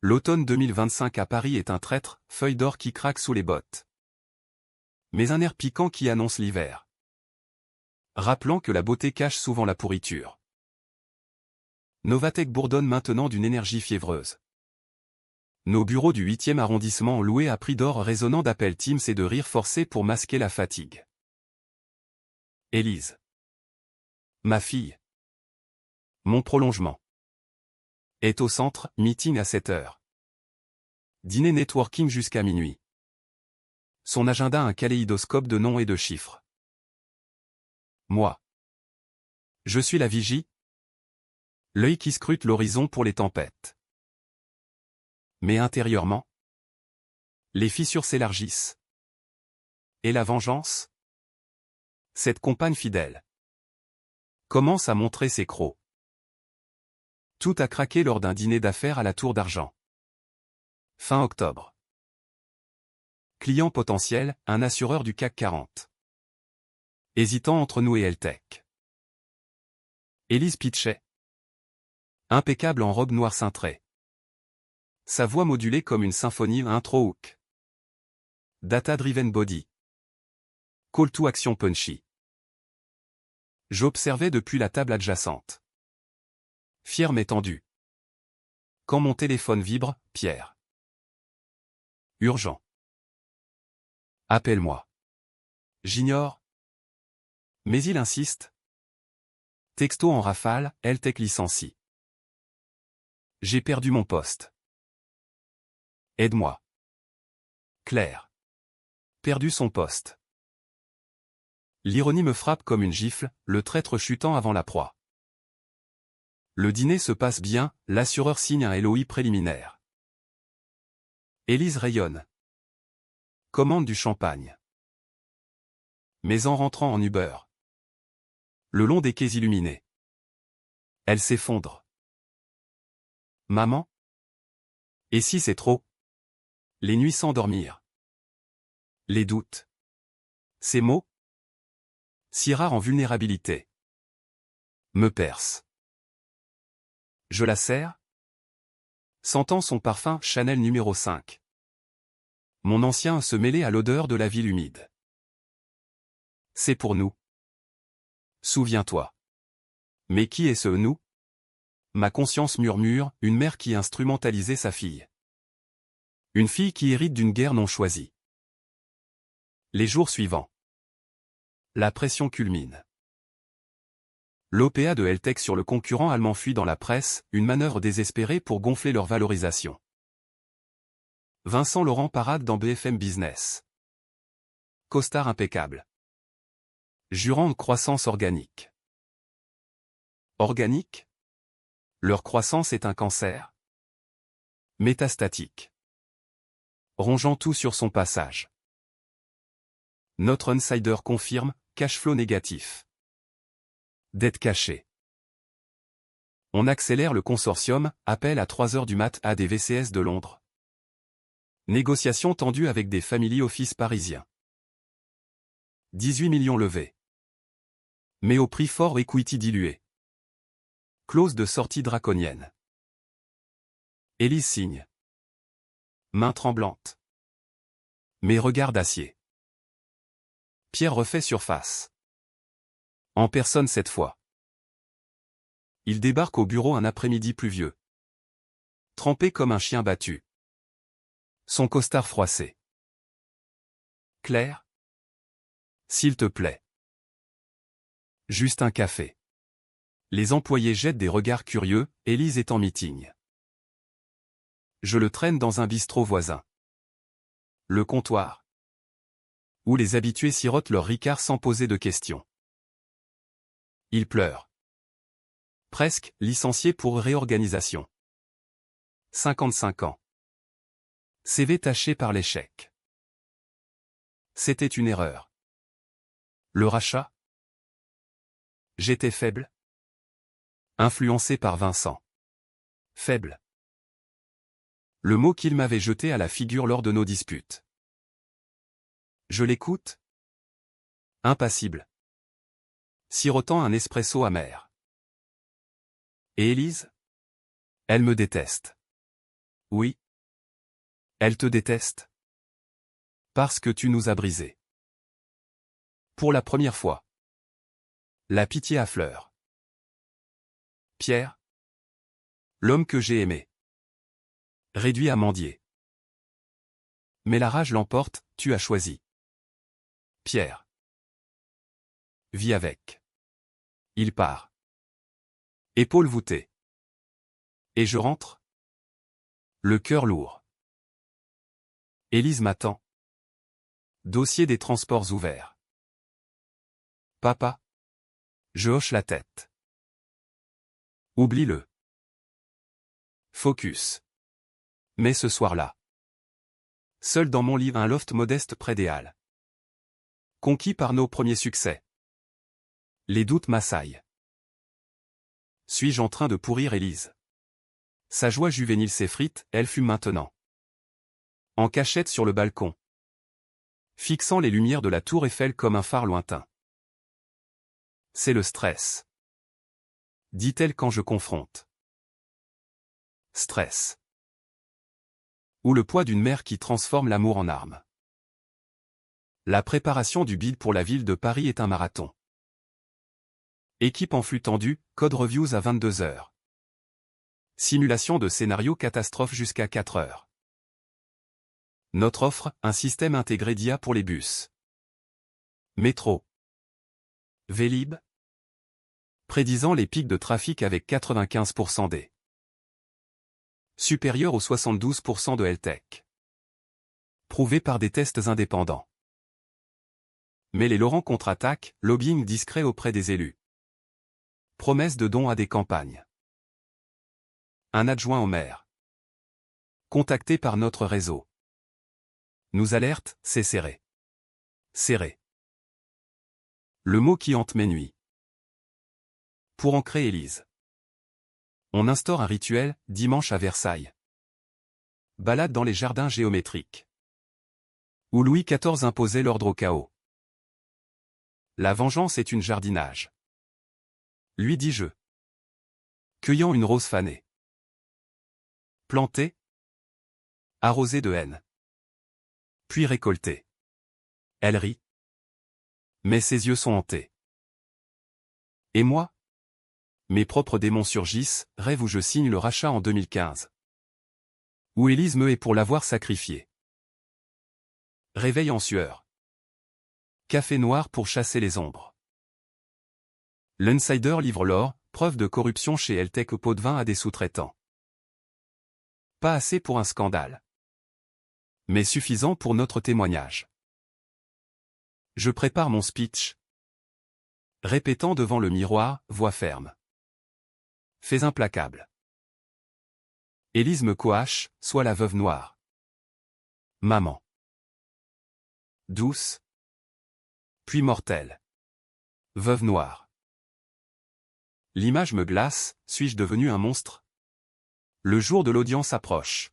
L'automne 2025 à Paris est un traître, feuille d'or qui craque sous les bottes. Mais un air piquant qui annonce l'hiver. Rappelant que la beauté cache souvent la pourriture. Novatek bourdonne maintenant d'une énergie fiévreuse. Nos bureaux du 8e arrondissement ont loué à prix d'or résonnant d'appels Teams et de rires forcés pour masquer la fatigue. Élise. Ma fille. Mon prolongement. Est au centre, meeting à 7 heures. Dîner networking jusqu'à minuit. Son agenda un kaléidoscope de noms et de chiffres. Moi. Je suis la vigie. L'œil qui scrute l'horizon pour les tempêtes. Mais intérieurement, les fissures s'élargissent. Et la vengeance? Cette compagne fidèle commence à montrer ses crocs. Tout a craqué lors d'un dîner d'affaires à la Tour d'Argent. Fin octobre. Client potentiel, un assureur du CAC 40. Hésitant entre nous et Eltech. Élise pitchait. Impeccable en robe noire cintrée. Sa voix modulée comme une symphonie intro hook. Data-driven body. Call to action punchy. J'observais depuis la table adjacente. Fier mais tendu. Quand mon téléphone vibre, Pierre. Urgent. Appelle-moi. J'ignore. Mais il insiste. Texto en rafale, Eltech licencie. J'ai perdu mon poste. Aide-moi. Claire. Perdu son poste. L'ironie me frappe comme une gifle, le traître chutant avant la proie. Le dîner se passe bien, l'assureur signe un LOI préliminaire. Élise rayonne. Commande du champagne. Mais en rentrant en Uber. Le long des quais illuminés. Elle s'effondre. Maman? Et si c'est trop? Les nuits sans dormir. Les doutes. Ces mots? Si rares en vulnérabilité. Me percent. Je la serre? Sentant son parfum Chanel numéro 5. Mon ancien se mêlait à l'odeur de la ville humide. C'est pour nous. Souviens-toi. Mais qui est ce nous? Ma conscience murmure, une mère qui instrumentalisait sa fille. Une fille qui hérite d'une guerre non choisie. Les jours suivants. La pression culmine. L'OPA de Eltech sur le concurrent allemand fuit dans la presse, une manœuvre désespérée pour gonfler leur valorisation. Vincent Laurent parade dans BFM Business. Costard impeccable. Jurant de croissance organique. Organique? Leur croissance est un cancer. Métastatique. Rongeant tout sur son passage. Notre insider confirme, cash flow négatif. Dette cachée. On accélère le consortium, appel à 3 heures du mat à des VCS de Londres. Négociation tendue avec des family office parisiens. 18 millions levés. Mais au prix fort equity dilué. Clause de sortie draconienne. Élise signe. Main tremblante. Mais regard d'acier. Pierre refait surface. En personne cette fois. Il débarque au bureau un après-midi pluvieux. Trempé comme un chien battu. Son costard froissé. Claire? S'il te plaît. Juste un café. Les employés jettent des regards curieux, Élise est en meeting. Je le traîne dans un bistrot voisin. Le comptoir. Où les habitués sirotent leur ricard sans poser de questions. Il pleure. Presque, licencié pour réorganisation. 55 ans. CV taché par l'échec. C'était une erreur. Le rachat? J'étais faible. Influencé par Vincent. Faible. Le mot qu'il m'avait jeté à la figure lors de nos disputes. Je l'écoute. Impassible. Sirotant un espresso amer. Et Élise? Elle me déteste. Oui. Elle te déteste. Parce que tu nous as brisés. Pour la première fois. La pitié affleure. Pierre? L'homme que j'ai aimé. Réduit à mendier. Mais la rage l'emporte, tu as choisi. Pierre. vis avec. Il part. Épaules voûtées. Et je rentre? Le cœur lourd. Élise m'attend. Dossier des transports ouverts. Papa? Je hoche la tête. Oublie-le. Focus. Mais ce soir-là. Seul dans mon lit un loft modeste près des Halles. Conquis par nos premiers succès. Les doutes m'assaillent. Suis-je en train de pourrir Élise? Sa joie juvénile s'effrite, elle fume maintenant. En cachette sur le balcon. Fixant les lumières de la tour Eiffel comme un phare lointain. C'est le stress. Dit-elle quand je confronte. Stress. Ou le poids d'une mère qui transforme l'amour en arme. La préparation du bid pour la ville de Paris est un marathon. Équipe en flux tendu, code reviews à 22h. Simulation de scénario catastrophe jusqu'à 4h. Notre offre, un système intégré d'IA pour les bus. Métro. Vélib. Prédisant les pics de trafic avec 95% des. Supérieur aux 72% de LTech. Prouvé par des tests indépendants. Mais les Laurent contre-attaquent, lobbying discret auprès des élus. Promesse de dons à des campagnes. Un adjoint au maire. Contacté par notre réseau. Nous alerte, c'est serré. Serré. Le mot qui hante mes nuits. Pour ancrer Élise. On instaure un rituel, dimanche à Versailles. Balade dans les jardins géométriques. Où Louis XIV imposait l'ordre au chaos. La vengeance est une jardinage. Lui dis-je. Cueillant une rose fanée. Plantée. Arrosée de haine. Puis récoltée. Elle rit. Mais ses yeux sont hantés. Et moi? Mes propres démons surgissent, rêve où je signe le rachat en 2015. Où Élise me est pour l'avoir sacrifié. Réveil en sueur. Café noir pour chasser les ombres. L'Insider livre l'or, preuve de corruption chez LTech au pot de vin à des sous-traitants. Pas assez pour un scandale. Mais suffisant pour notre témoignage. Je prépare mon speech. Répétant devant le miroir, voix ferme. Fais implacable. Élise me coache, soit la veuve noire. Maman. Douce. Puis mortelle. Veuve noire. L'image me glace, suis-je devenu un monstre? Le jour de l'audience approche.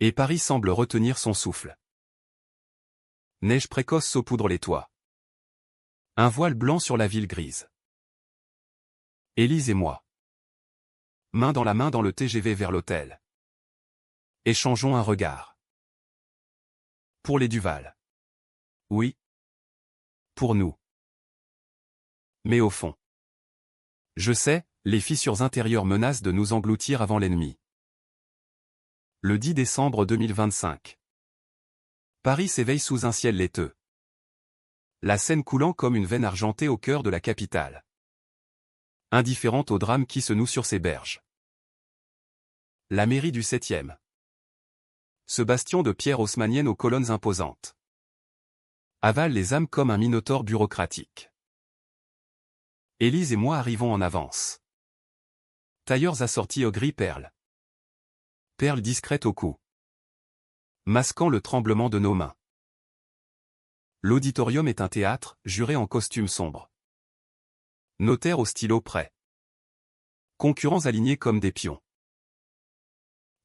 Et Paris semble retenir son souffle. Neige précoce saupoudre les toits. Un voile blanc sur la ville grise. Élise et moi. Main dans la main dans le TGV vers l'hôtel. Échangeons un regard. Pour les Duval. Oui. Pour nous. Mais au fond. Je sais, les fissures intérieures menacent de nous engloutir avant l'ennemi. Le 10 décembre 2025. Paris s'éveille sous un ciel laiteux. La Seine coulant comme une veine argentée au cœur de la capitale. Indifférente au drame qui se noue sur ses berges. La mairie du 7e. Ce bastion de pierre haussmannienne aux colonnes imposantes. Avale les âmes comme un minotaure bureaucratique. Élise et moi arrivons en avance. Tailleurs assortis au gris perle. Perles discrètes au cou. Masquant le tremblement de nos mains. L'auditorium est un théâtre, juré en costume sombre. Notaire au stylo prêt. Concurrents alignés comme des pions.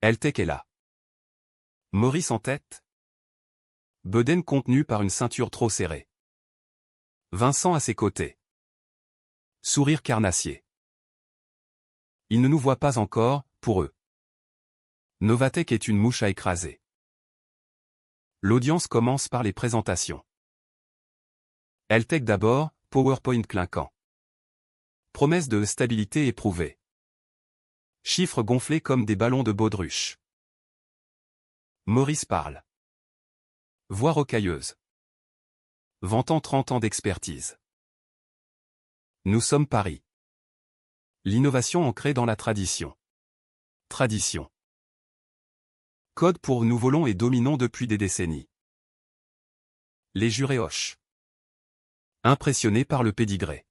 LTech est là. Maurice en tête. Bedaine contenu par une ceinture trop serrée. Vincent à ses côtés. Sourire carnassier. Ils ne nous voient pas encore, pour eux. Novatech est une mouche à écraser. L'audience commence par les présentations. LTech d'abord, PowerPoint clinquant. Promesse de stabilité éprouvée. Chiffres gonflés comme des ballons de baudruche. Maurice parle. Voix rocailleuse. Vantant 30 ans d'expertise. Nous sommes Paris. L'innovation ancrée dans la tradition. Tradition. Code pour nous volons et dominons depuis des décennies. Les jurés hochent. Impressionnés par le pédigré.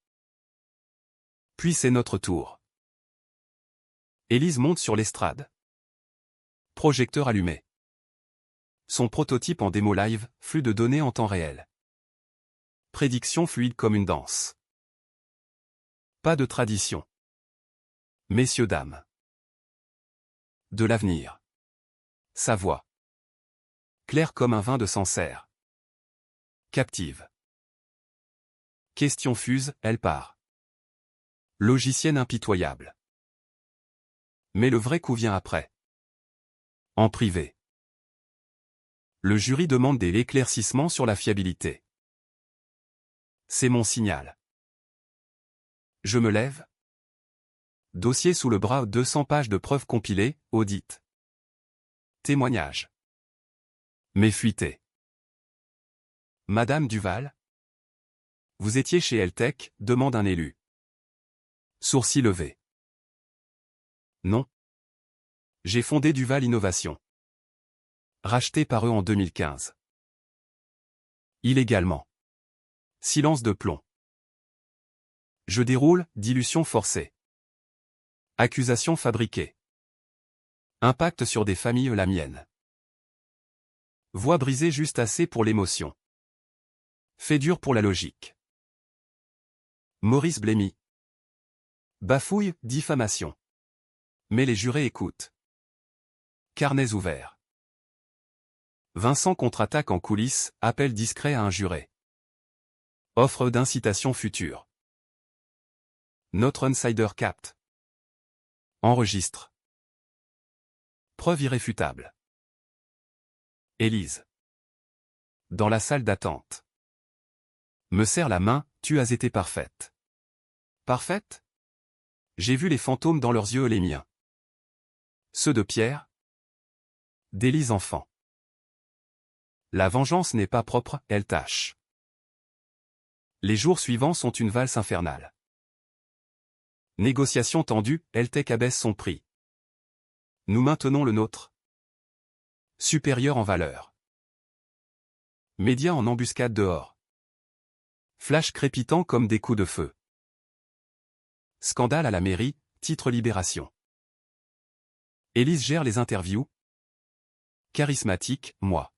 Puis c'est notre tour. Élise monte sur l'estrade. Projecteur allumé. Son prototype en démo live, flux de données en temps réel. Prédiction fluide comme une danse. Pas de tradition. Messieurs, dames. De l'avenir. Sa voix. Claire comme un vin de Sancerre. Captive. Question fuse, elle part. Logicienne impitoyable. Mais le vrai coup vient après. En privé. Le jury demande des éclaircissements sur la fiabilité. C'est mon signal. Je me lève. Dossier sous le bras, 200 pages de preuves compilées, audit. Témoignage. Mais fuité. Madame Duval. Vous étiez chez Eltech, demande un élu. Sourcil levé. Non. J'ai fondé Duval Innovation. Racheté par eux en 2015. Illégalement. Silence de plomb. Je déroule, dilution forcée. Accusation fabriquée. Impact sur des familles, la mienne. Voix brisée juste assez pour l'émotion. Fait dur pour la logique. Maurice Blémy. Bafouille, diffamation. Mais les jurés écoutent. Carnets ouverts. Vincent contre-attaque en coulisses, appel discret à un juré. Offre d'incitation future. Notre insider capte. Enregistre. Preuve irréfutable. Élise. Dans la salle d'attente. Me serre la main, tu as été parfaite. Parfaite? J'ai vu les fantômes dans leurs yeux, les miens. Ceux de Pierre? D'Élise enfant. La vengeance n'est pas propre, elle tâche. Les jours suivants sont une valse infernale. Négociation tendue, Eltech abaisse son prix. Nous maintenons le nôtre. Supérieur en valeur. Médias en embuscade dehors. Flash crépitant comme des coups de feu. Scandale à la mairie, titre Libération. Élise gère les interviews. Charismatique, moi.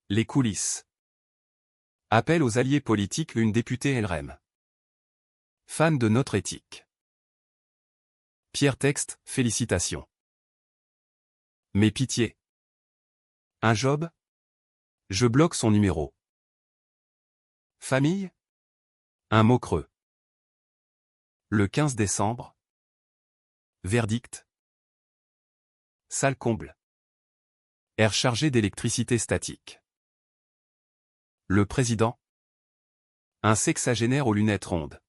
Les coulisses. Appel aux alliés politiques, une députée LREM. Fan de notre éthique. Pierre Texte, félicitations. Mais pitié. Un job? Je bloque son numéro. Famille? Un mot creux. Le 15 décembre. Verdict. Salle comble. Air chargé d'électricité statique. Le président. Un sexagénaire aux lunettes rondes.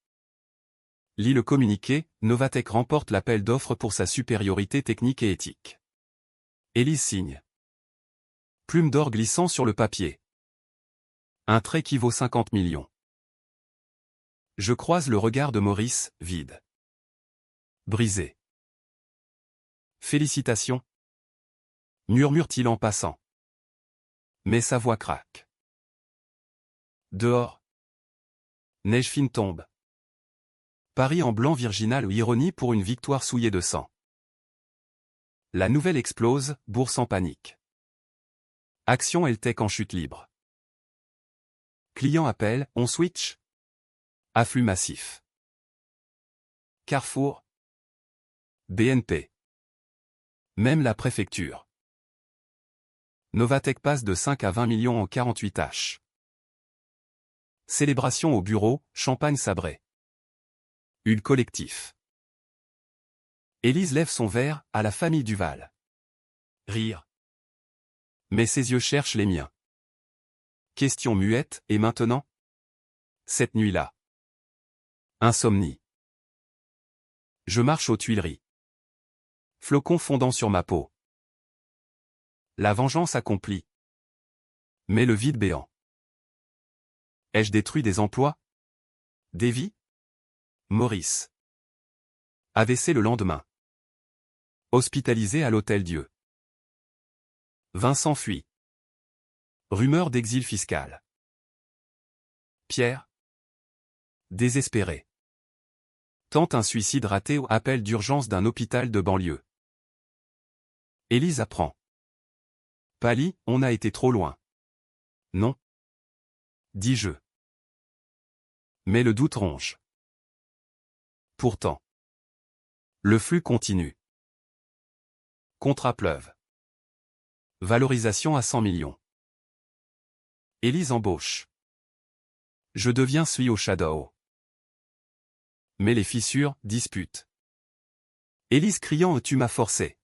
Lit le communiqué, Novatech remporte l'appel d'offres pour sa supériorité technique et éthique. Élise signe. Plume d'or glissant sur le papier. Un trait qui vaut 50 millions. Je croise le regard de Maurice, vide. Brisé. Félicitations. Murmure-t-il en passant. Mais sa voix craque. Dehors. Neige fine tombe. Paris en blanc virginal ou ironie pour une victoire souillée de sang. La nouvelle explose, bourse en panique. Action Eltech en chute libre. Client appelle, on switch. Afflux massif. Carrefour. BNP. Même la préfecture. Novatech passe de 5 à 20 millions en 48 H. Célébration au bureau, champagne sabré. Huile collectif. Élise lève son verre, à la famille Duval. Rire. Mais ses yeux cherchent les miens. Question muette, et maintenant? Cette nuit-là. Insomnie. Je marche aux Tuileries. Flocons fondant sur ma peau. La vengeance accomplie. Mais le vide béant. Ai-je détruit des emplois? Des vies? Maurice. AVC le lendemain. Hospitalisé à l'Hôtel-Dieu. Vincent fuit. Rumeur d'exil fiscal. Pierre. Désespéré. Tente un suicide raté ou appel d'urgence d'un hôpital de banlieue. Élise apprend. Pali, on a été trop loin. Non. Dis-je. Mais le doute ronge. Pourtant. Le flux continue. Contrat pleuve. Valorisation à 100 millions. Élise embauche. Je deviens celui au shadow. Mais les fissures disputent. Élise criant tu m'as forcé.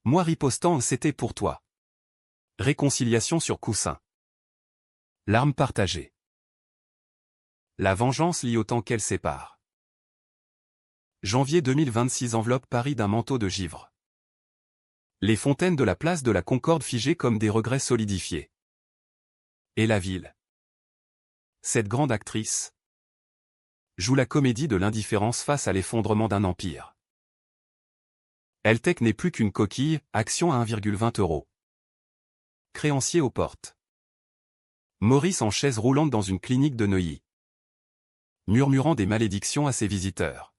Moi ripostant c'était pour toi. Réconciliation sur coussin. Larmes partagées. La vengeance lie autant qu'elle sépare. Janvier 2026 enveloppe Paris d'un manteau de givre. Les fontaines de la place de la Concorde figées comme des regrets solidifiés. Et la ville. Cette grande actrice joue la comédie de l'indifférence face à l'effondrement d'un empire. LTech n'est plus qu'une coquille, action à 1,20 €. Créancier aux portes. Maurice en chaise roulante dans une clinique de Neuilly. Murmurant des malédictions à ses visiteurs.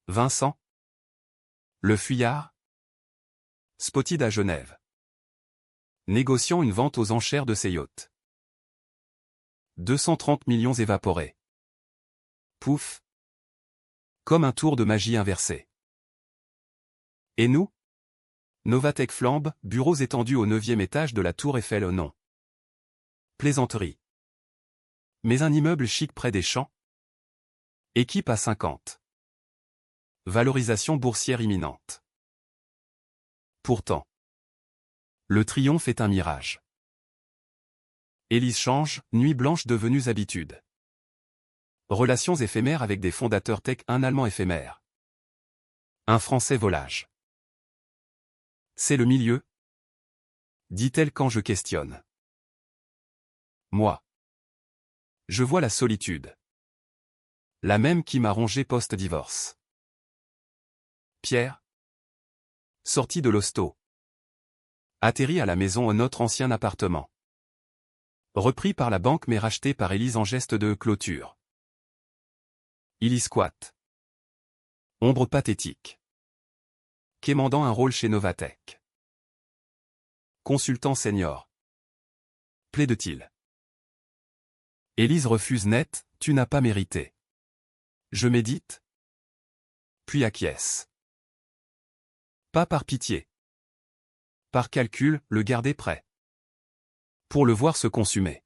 Vincent. Le fuyard. Spotted à Genève. Négociant une vente aux enchères de ses yachts. 230 millions évaporés. Pouf. Comme un tour de magie inversé. Et nous? Novatech flambe, bureaux étendus au 9e étage de la Tour Eiffel au non. Plaisanterie. Mais un immeuble chic près des champs? Équipe à 50. Valorisation boursière imminente. Pourtant. Le triomphe est un mirage. Élise change, nuit blanche devenues habitudes. Relations éphémères avec des fondateurs tech, un Allemand éphémère. Un Français volage. C'est le milieu? Dit-elle quand je questionne. Moi. Je vois la solitude. La même qui m'a rongé post-divorce. Pierre. Sorti de l'hosto. Atterri à la maison au notre ancien appartement. Repris par la banque mais racheté par Élise en geste de clôture. Il y squatte. Ombre pathétique. Quémandant un rôle chez Novatech. Consultant senior. Plaide-t-il. Élise refuse net, tu n'as pas mérité. Je médite. Puis acquiesce. Pas par pitié. Par calcul, le garder prêt. Pour le voir se consumer.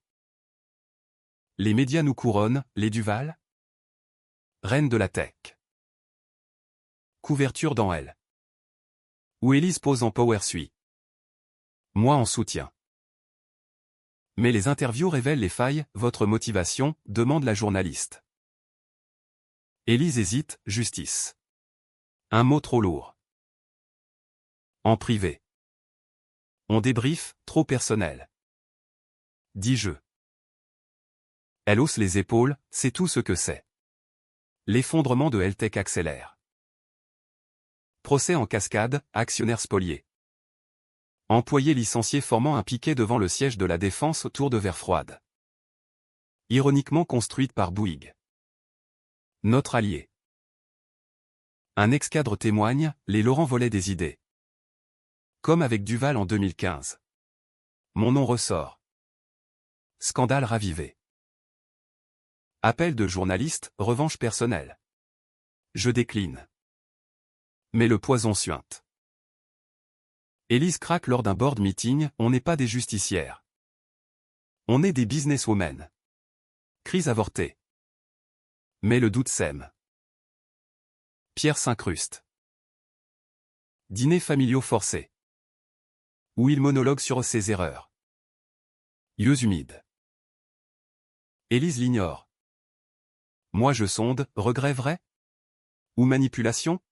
Les médias nous couronnent, les Duval. Reine de la tech. Couverture dans elle. Où Élise pose en power suit. Moi en soutien. Mais les interviews révèlent les failles, votre motivation, demande la journaliste. Élise hésite, justice. Un mot trop lourd. En privé. On débrief, trop personnel. Dis-je. Elle hausse les épaules, c'est tout ce que c'est. L'effondrement de LTech accélère. Procès en cascade, actionnaire spolié. Employé licencié formant un piquet devant le siège de la Défense autour de verre froide. Ironiquement construite par Bouygues. Notre allié. Un ex-cadre témoigne, les Laurent volaient des idées. Comme avec Duval en 2015. Mon nom ressort. Scandale ravivé. Appel de journaliste, revanche personnelle. Je décline. Mais le poison suinte. Élise craque lors d'un board meeting, on n'est pas des justicières. On est des businesswomen. Crise avortée. Mais le doute sème. Pierre s'incruste. Dîner familiaux forcés. Où il monologue sur ses erreurs. Yeux humides. Élise l'ignore. Moi je sonde, regret vrai? Ou manipulation?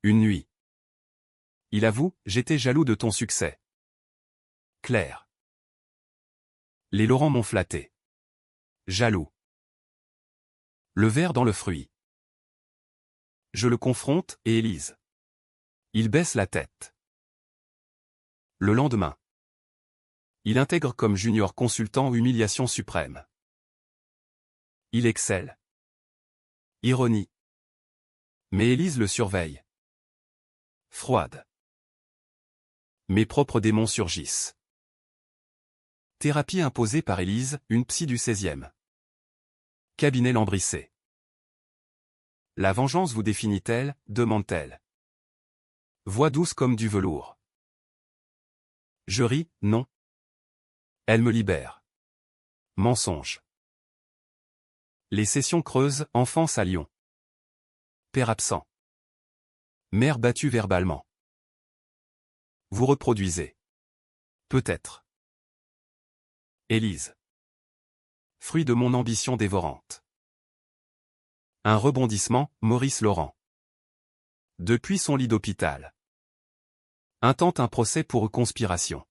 Une nuit. Il avoue, j'étais jaloux de ton succès. Claire. Les Laurent m'ont flatté. Jaloux. Le ver dans le fruit. Je le confronte, et Élise. Il baisse la tête. Le lendemain. Il intègre comme junior consultant humiliation suprême. Il excelle. Ironie. Mais Élise le surveille. Froide. Mes propres démons surgissent. Thérapie imposée par Élise, une psy du 16e. Cabinet Lambrissé. La vengeance vous définit-elle, demande-t-elle. Voix douce comme du velours. Je ris, non. Elle me libère. Mensonge. Les sessions creuses, enfance à Lyon. Père absent. Mère battue verbalement. Vous reproduisez. Peut-être. Élise. Fruit de mon ambition dévorante. Un rebondissement, Maurice Laurent. Depuis son lit d'hôpital. Intente un procès pour conspiration.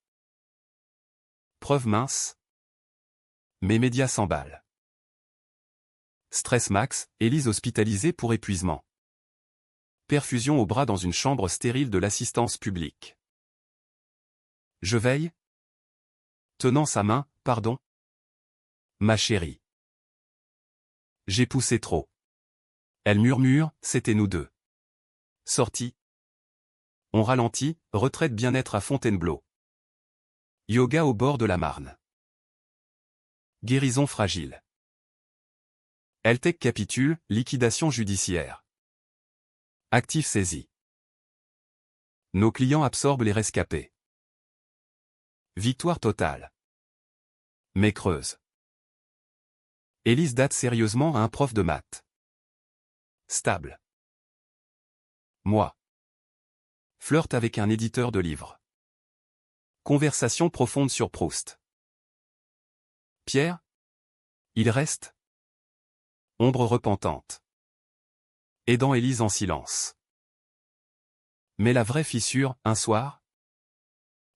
Preuve mince. Mes médias s'emballent. Stress max, Élise hospitalisée pour épuisement. Perfusion au bras dans une chambre stérile de l'assistance publique. Je veille. Tenant sa main, pardon. Ma chérie. J'ai poussé trop. Elle murmure, c'était nous deux. Sortie. On ralentit, retraite bien-être à Fontainebleau. Yoga au bord de la Marne. Guérison fragile. Eltec capitule, liquidation judiciaire. Actifs saisis. Nos clients absorbent les rescapés. Victoire totale. Mais creuse. Élise date sérieusement à un prof de maths. Stable. Moi. Flirte avec un éditeur de livres. Conversation profonde sur Proust. Pierre. Il reste. Ombre repentante. Aidant Élise en silence. Mais la vraie fissure, un soir.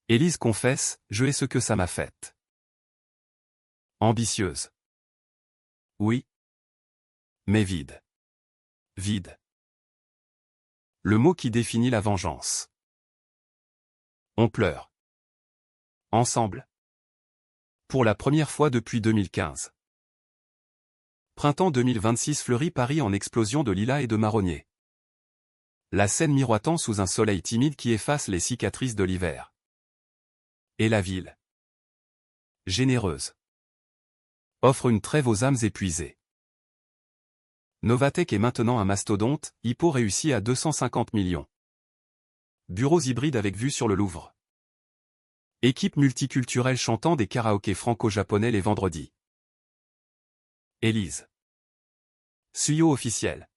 Élise confesse, je hais ce que ça m'a fait. Ambitieuse. Oui. Mais vide. Vide. Le mot qui définit la vengeance. On pleure. Ensemble. Pour la première fois depuis 2015. Printemps 2026 fleurit Paris en explosion de lilas et de marronniers. La scène miroitant sous un soleil timide qui efface les cicatrices de l'hiver. Et la ville. Généreuse. Offre une trêve aux âmes épuisées. Novatec est maintenant un mastodonte, Hippo réussit à 250 millions. Bureaux hybrides avec vue sur le Louvre. Équipe multiculturelle chantant des karaokés franco-japonais les vendredis. Élise. Suyo officiel.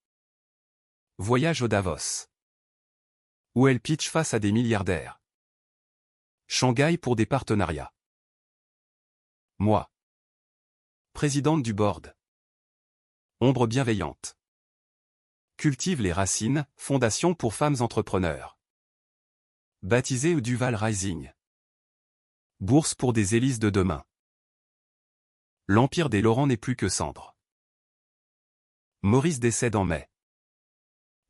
Voyage au Davos. Où elle pitch face à des milliardaires. Shanghai pour des partenariats. Moi. Présidente du board. Ombre bienveillante. Cultive les racines, fondation pour femmes entrepreneurs. Baptisée Duval Rising. Bourse pour des Élises de demain. L'empire des Laurent n'est plus que cendre. Maurice décède en mai.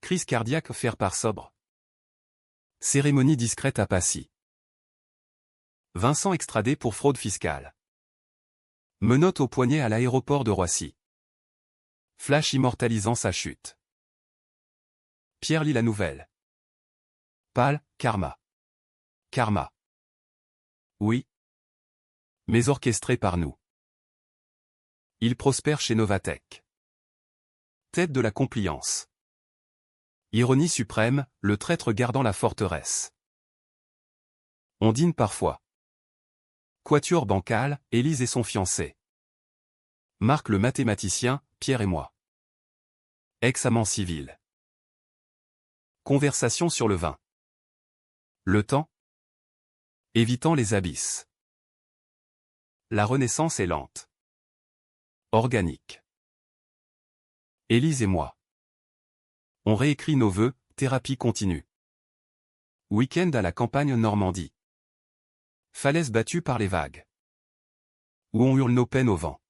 Crise cardiaque faire par sobre. Cérémonie discrète à Passy. Vincent extradé pour fraude fiscale. Menottes au poignet à l'aéroport de Roissy. Flash immortalisant sa chute. Pierre lit la nouvelle. Pâle, karma. Karma. Oui. Mais orchestré par nous. Il prospère chez Novatec. Tête de la compliance. Ironie suprême, le traître gardant la forteresse. On dîne parfois. Quatuor bancal, Élise et son fiancé. Marc le mathématicien, Pierre et moi. Ex-amant civil. Conversation sur le vin. Le temps. Évitant les abysses. La renaissance est lente. Organique. Élise et moi. On réécrit nos vœux, thérapie continue. Week-end à la campagne Normandie. Falaise battue par les vagues. Où on hurle nos peines au vent.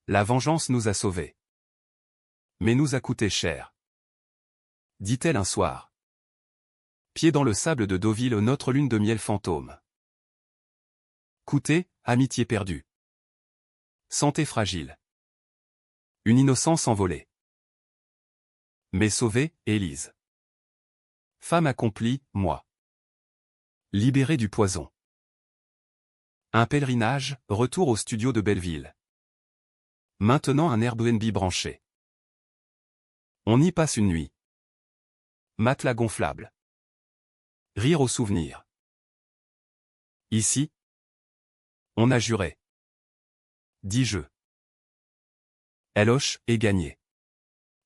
La vengeance nous a sauvés. Mais nous a coûté cher. Dit-elle un soir. Pied dans le sable de Deauville, notre lune de miel fantôme. Coûté, amitié perdue. Santé fragile. Une innocence envolée. Mais sauvée, Élise. Femme accomplie, moi. Libérée du poison. Un pèlerinage, retour au studio de Belleville. Maintenant un Airbnb branché. On y passe une nuit. Matelas gonflable. Rire au souvenir. Ici, on a juré. Dis-je. Elle hoche, et gagné.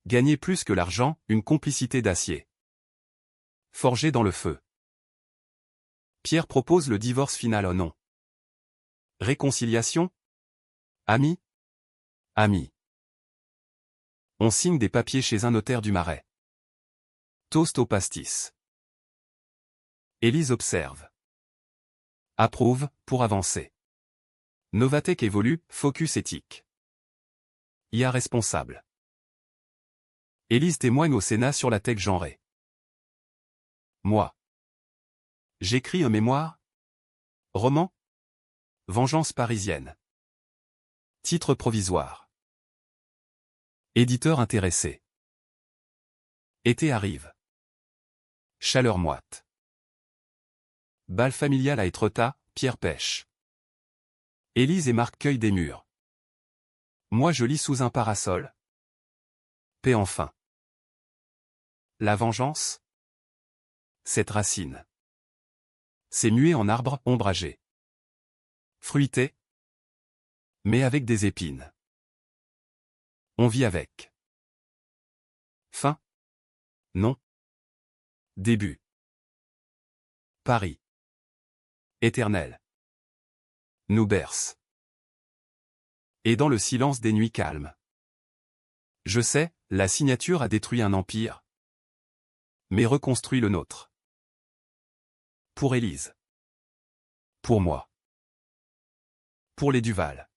Gagner plus que l'argent, une complicité d'acier. Forgée dans le feu. Pierre propose le divorce final. Oh non. Réconciliation? Amis? Amis. On signe des papiers chez un notaire du Marais. Toast au pastis. Élise observe. Approuve, pour avancer. Novatech évolue, focus éthique. IA responsable. Élise témoigne au Sénat sur la tech genrée. Moi. J'écris un mémoire? Roman? Vengeance parisienne. Titre provisoire. Éditeur intéressé. Été arrive. Chaleur moite. Bal familial à Étretat, Pierre pêche. Élise et Marc cueillent des mûres. Moi je lis sous un parasol. Paix enfin. La vengeance? Cette racine. C'est muet en arbre ombragé. Fruité? Mais avec des épines. On vit avec. Fin? Non. Début. Paris. Éternel. Nous berce. Et dans le silence des nuits calmes. Je sais, la signature a détruit un empire. Mais reconstruit le nôtre. Pour Élise. Pour moi. Pour les Duval.